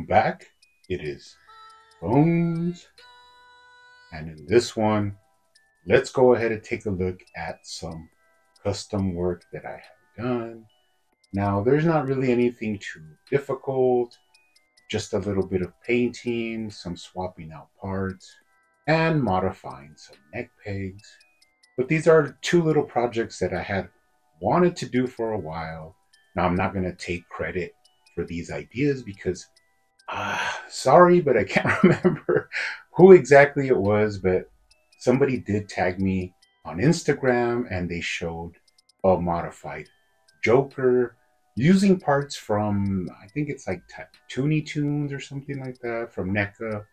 welcome back. It is Bones, and in this one, let's go ahead and take a look at some custom work that I have done. Now, there's not really anything too difficult, just a little bit of painting, some swapping out parts, and modifying some neck pegs. But these are two little projects that I had wanted to do for a while. Now, I'm not going to take credit for these ideas because sorry, but I can't remember who exactly it was, but somebody did tag me on Instagram and they showed a modified Joker using parts from, I think it's like Toonie Tunes or something like that, from NECA.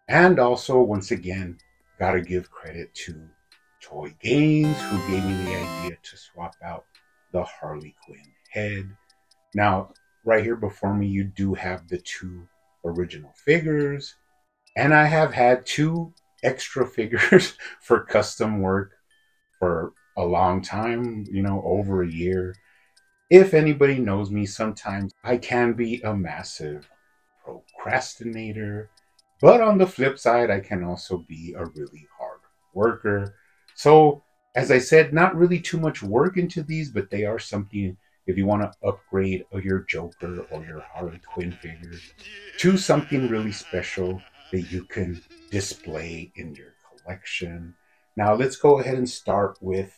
And also, once again, gotta give credit to Toy Games, who gave me the idea to swap out the Harley Quinn head. Now, right here before me, you do have the two original figures, and I have had two extra figures for custom work for a long time, over a year. If anybody knows me, sometimes I can be a massive procrastinator, but on the flip side, I can also be a really hard worker. So, as I said, not really too much work into these, but they are something if you want to upgrade your Joker or your Harley Quinn figure to something really special that you can display in your collection. Now, let's go ahead and start with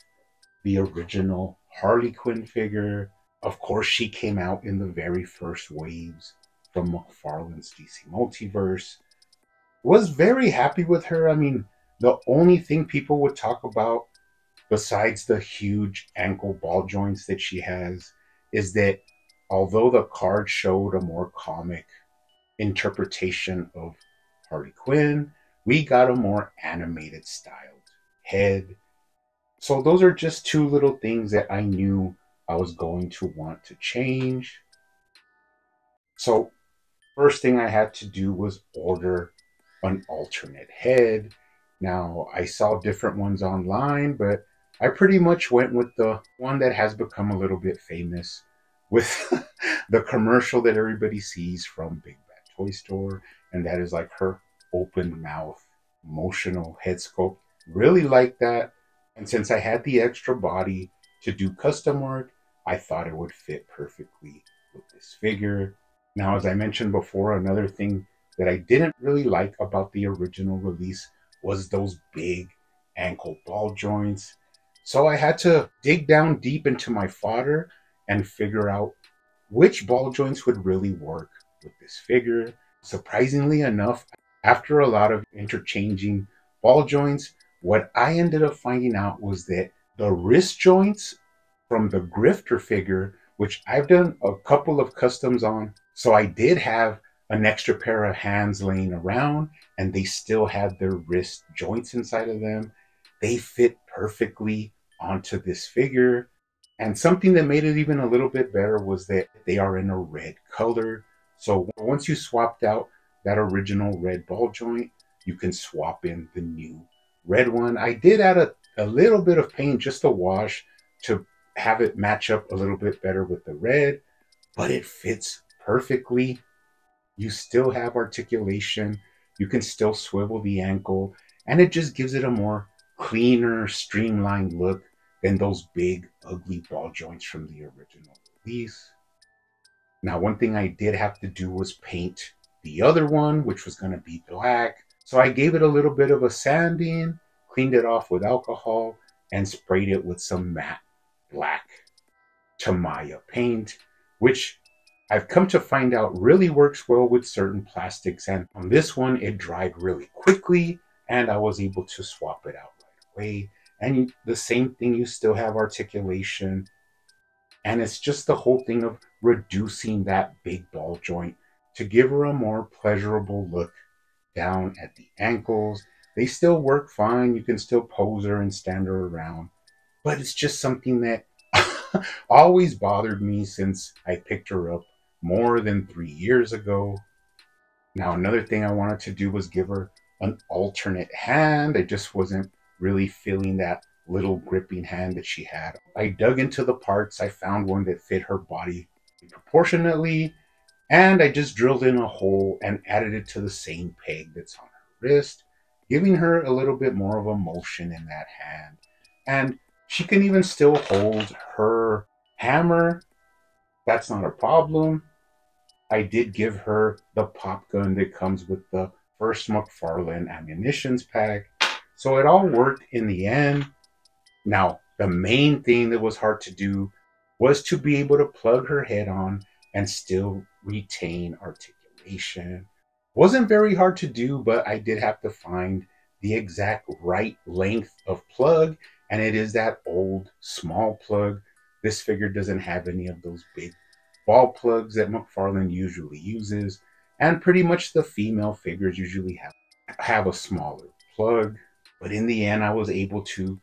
the original Harley Quinn figure. Of course, she came out in the very first waves from McFarlane's DC Multiverse. Was very happy with her. I mean, the only thing people would talk about, besides the huge ankle ball joints that she has, is that although the card showed a more comic interpretation of Harley Quinn, we got a more animated styled head. So those are just two little things that I knew I was going to want to change. So first thing I had to do was order an alternate head. Now, I saw different ones online, but I pretty much went with the one that has become a little bit famous with the commercial that everybody sees from Big Bad Toy Store, and that is like her open mouth, emotional head sculpt. Really like that. And since I had the extra body to do custom work, I thought it would fit perfectly with this figure. Now, as I mentioned before, another thing that I didn't really like about the original release was those big ankle ball joints. So I had to dig down deep into my fodder and figure out which ball joints would really work with this figure. Surprisingly enough, after a lot of interchanging ball joints, what I ended up finding out was that the wrist joints from the Grifter figure, which I've done a couple of customs on, so I did have an extra pair of hands laying around and they still had their wrist joints inside of them. They fit perfectly onto this figure. And something that made it even a little bit better was that they are in a red color. So once you swapped out that original red ball joint, you can swap in the new red one. I did add a little bit of paint, just a wash, to have it match up a little bit better with the red, but it fits perfectly. You still have articulation. You can still swivel the ankle, and it just gives it a more cleaner, streamlined look than those big, ugly ball joints from the original release. Now, one thing I did have to do was paint the other one, which was going to be black. So I gave it a little bit of a sanding, cleaned it off with alcohol, and sprayed it with some matte black Tamiya paint, which I've come to find out really works well with certain plastics. And on this one, it dried really quickly, and I was able to swap it out right away. And the same thing, you still have articulation. And it's just the whole thing of reducing that big ball joint to give her a more pleasurable look down at the ankles. They still work fine. You can still pose her and stand her around. But it's just something that always bothered me since I picked her up more than 3 years ago. Now, another thing I wanted to do was give her an alternate hand. I just wasn't really feeling that little gripping hand that she had. I dug into the parts. I found one that fit her body proportionately, And I just drilled in a hole and added it to the same peg that's on her wrist, giving her a little bit more of a motion in that hand. And she can even still hold her hammer. That's not a problem. I did give her the pop gun that comes with the first McFarlane ammunitions pack. So it all worked in the end. Now, the main thing that was hard to do was to be able to plug her head on and still retain articulation. Wasn't very hard to do, but I did have to find the exact right length of plug, and it is that old small plug. This figure doesn't have any of those big ball plugs that McFarlane usually uses, and pretty much the female figures usually have a smaller plug. But in the end, I was able to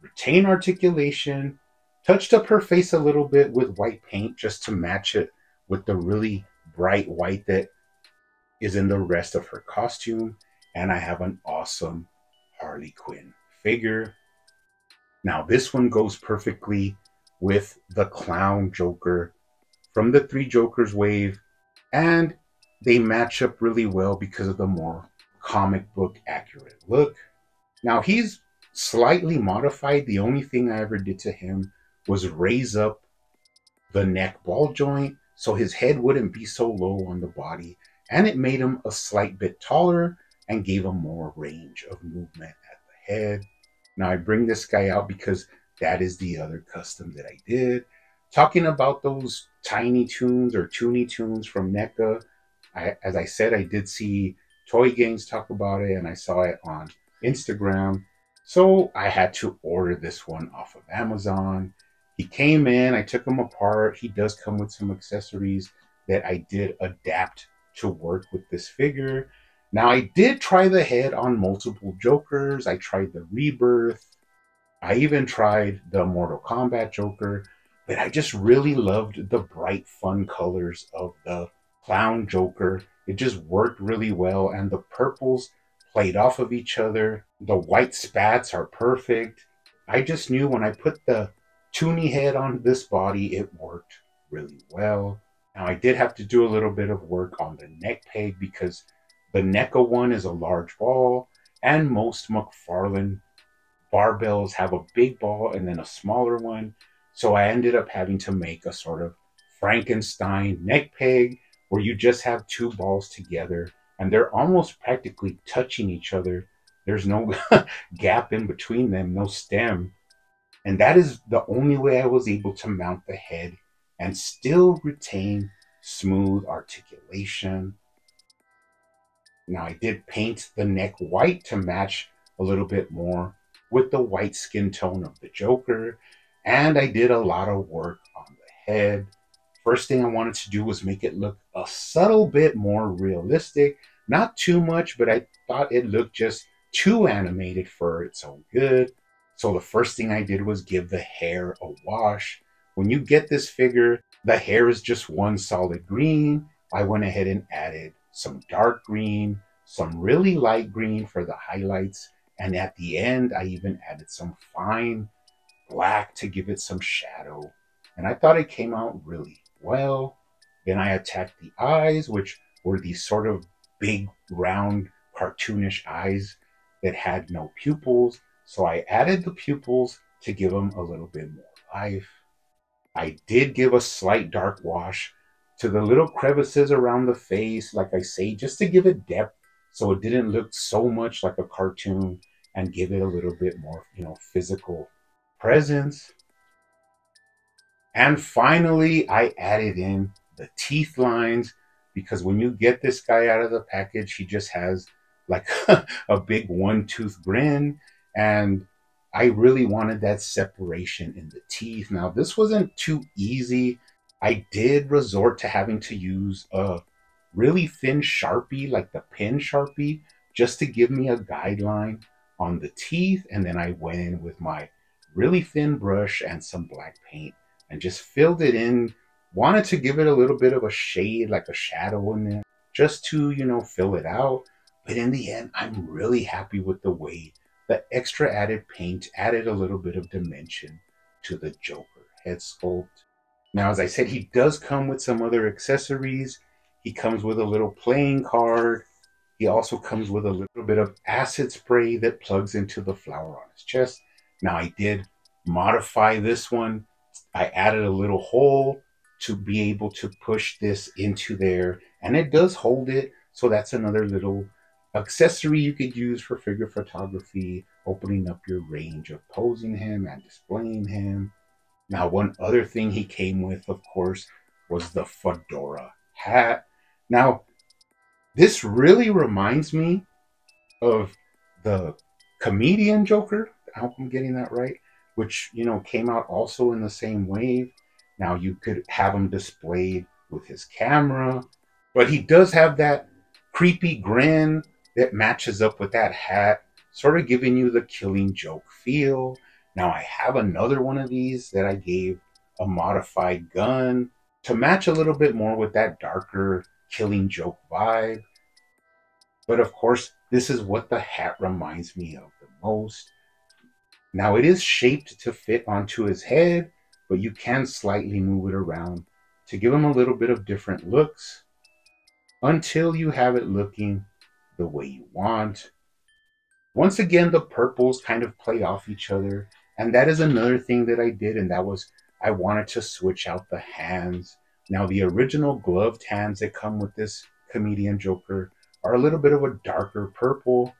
retain articulation, touched up her face a little bit with white paint just to match it with the really bright white that is in the rest of her costume, and I have an awesome Harley Quinn figure. Now, this one goes perfectly with the Clown Joker from the Three Jokers wave, and they match up really well because of the more comic book accurate look. Now, he's slightly modified. The only thing I ever did to him was raise up the neck ball joint so his head wouldn't be so low on the body, and it made him a slight bit taller and gave him more range of movement at the head. Now, I bring this guy out because that is the other custom that I did. Talking about those Tiny Toons or Toonie Toons from NECA, as I said, I did see Toy Gangs talk about it, and I saw it on Instagram. So I had to order this one off of Amazon. He came in, I took him apart. He does come with some accessories that I did adapt to work with this figure. Now, I did try the head on multiple Jokers. I tried the Rebirth. I even tried the Mortal Kombat Joker, but I just really loved the bright, fun colors of the Clown Joker. It just worked really well, and the purples played off of each other. The white spats are perfect. I just knew when I put the Toonie head on this body, it worked really well. Now, I did have to do a little bit of work on the neck peg because the NECA one is a large ball, and most McFarlane barbells have a big ball and then a smaller one. So I ended up having to make a sort of Frankenstein neck peg where you just have two balls together and they're almost practically touching each other. There's no gap in between them, no stem. And that is the only way I was able to mount the head and still retain smooth articulation. Now, I did paint the neck white to match a little bit more with the white skin tone of the Joker, and I did a lot of work on the head. First thing I wanted to do was make it look a subtle bit more realistic. Not too much, but I thought it looked just too animated for its own good. So the first thing I did was give the hair a wash. When you get this figure, the hair is just one solid green. I went ahead and added some dark green, some really light green for the highlights, and at the end, I even added some fine black to give it some shadow. And I thought it came out really well. Then I attacked the eyes, which were these sort of big, round, cartoonish eyes that had no pupils. So I added the pupils to give them a little bit more life. I did give a slight dark wash to the little crevices around the face, like I say, just to give it depth so it didn't look so much like a cartoon and give it a little bit more, physical presence. And finally, I added in the teeth lines because when you get this guy out of the package, he just has like a big one-tooth grin. And I really wanted that separation in the teeth. Now, this wasn't too easy. I did resort to having to use a really thin Sharpie, like the pen Sharpie, just to give me a guideline on the teeth. And then I went in with my really thin brush and some black paint and just filled it in. Wanted to give it a little bit of a shade, like a shadow in there, just to, fill it out. But in the end, I'm really happy with the way the extra added paint added a little bit of dimension to the Joker head sculpt. Now, as I said, he does come with some other accessories. He comes with a little playing card. He also comes with a little bit of acid spray that plugs into the flower on his chest. Now I did modify this one. I added a little hole to be able to push this into there, and it does hold it. So that's another little accessory you could use for figure photography, opening up your range of posing him and displaying him. Now, one other thing he came with, of course, was the fedora hat. Now, this really reminds me of the comedian Joker. I hope I'm getting that right, which, came out also in the same wave. Now, you could have him displayed with his camera, but he does have that creepy grin that matches up with that hat, sort of giving you the Killing Joke feel. Now, I have another one of these that I gave a modified gun to match a little bit more with that darker Killing Joke vibe. But of course, this is what the hat reminds me of the most. Now, it is shaped to fit onto his head, but you can slightly move it around to give him a little bit of different looks until you have it looking the way you want. Once again, the purples kind of play off each other. And that is another thing that I did, and that was I wanted to switch out the hands. Now, the original gloved hands that come with this comedian Joker are a little bit of a darker purple.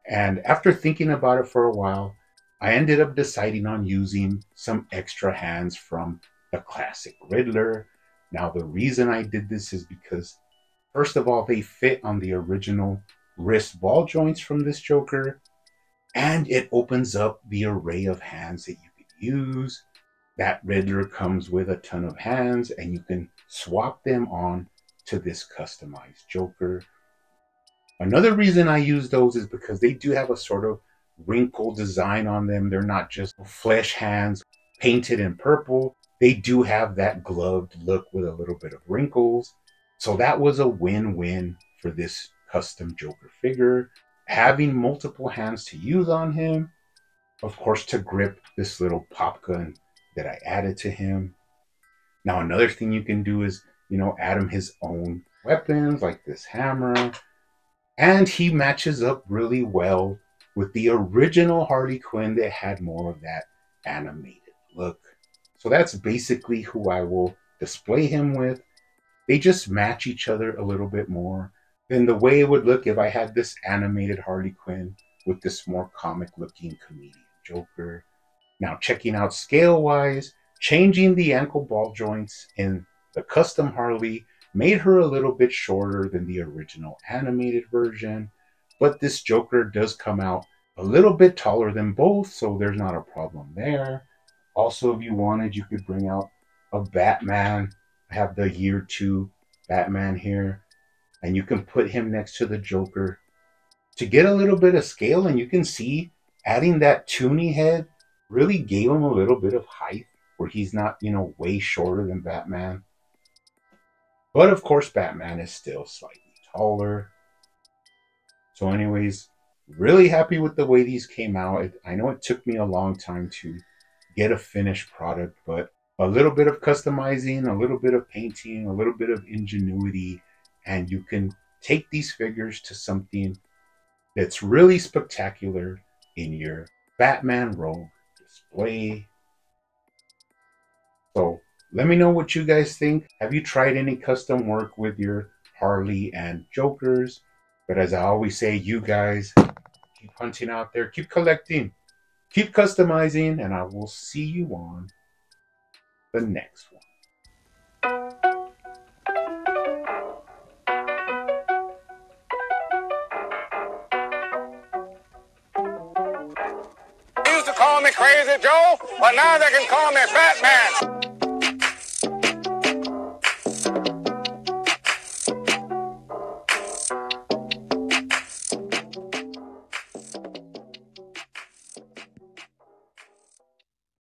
And after thinking about it for a while, I ended up deciding on using some extra hands from the classic Riddler. Now, the reason I did this is because, first of all, they fit on the original wrist ball joints from this Joker, and it opens up the array of hands that you could use. That Riddler comes with a ton of hands, and you can swap them on to this customized Joker. Another reason I use those is because they do have a sort of wrinkle design on them. They're not just flesh hands painted in purple. They do have that gloved look with a little bit of wrinkles. So that was a win-win for this custom Joker figure. Having multiple hands to use on him, of course, to grip this little pop gun that I added to him. Now, another thing you can do is, add him his own weapons like this hammer. And he matches up really well with the original Harley Quinn that had more of that animated look. So that's basically who I will display him with. They just match each other a little bit more than the way it would look if I had this animated Harley Quinn with this more comic looking comedian Joker. Now, checking out scale wise, changing the ankle ball joints in the custom Harley made her a little bit shorter than the original animated version, but this Joker does come out a little bit taller than both, so there's not a problem there. Also, if you wanted, you could bring out a Batman. I have the year 2 Batman here, and you can put him next to the Joker to get a little bit of scale, and you can see adding that toony head really gave him a little bit of height where he's not, way shorter than Batman. But of course, Batman is still slightly taller. So anyways, really happy with the way these came out. I know it took me a long time to get a finished product, but a little bit of customizing, a little bit of painting, a little bit of ingenuity, and you can take these figures to something that's really spectacular in your Batman Rogue display. So let me know what you guys think. Have you tried any custom work with your Harley and Jokers? But as I always say, you guys keep hunting out there, keep collecting, keep customizing, and I will see you on the next one. They used to call me Crazy Joe, but now they can call me Batman.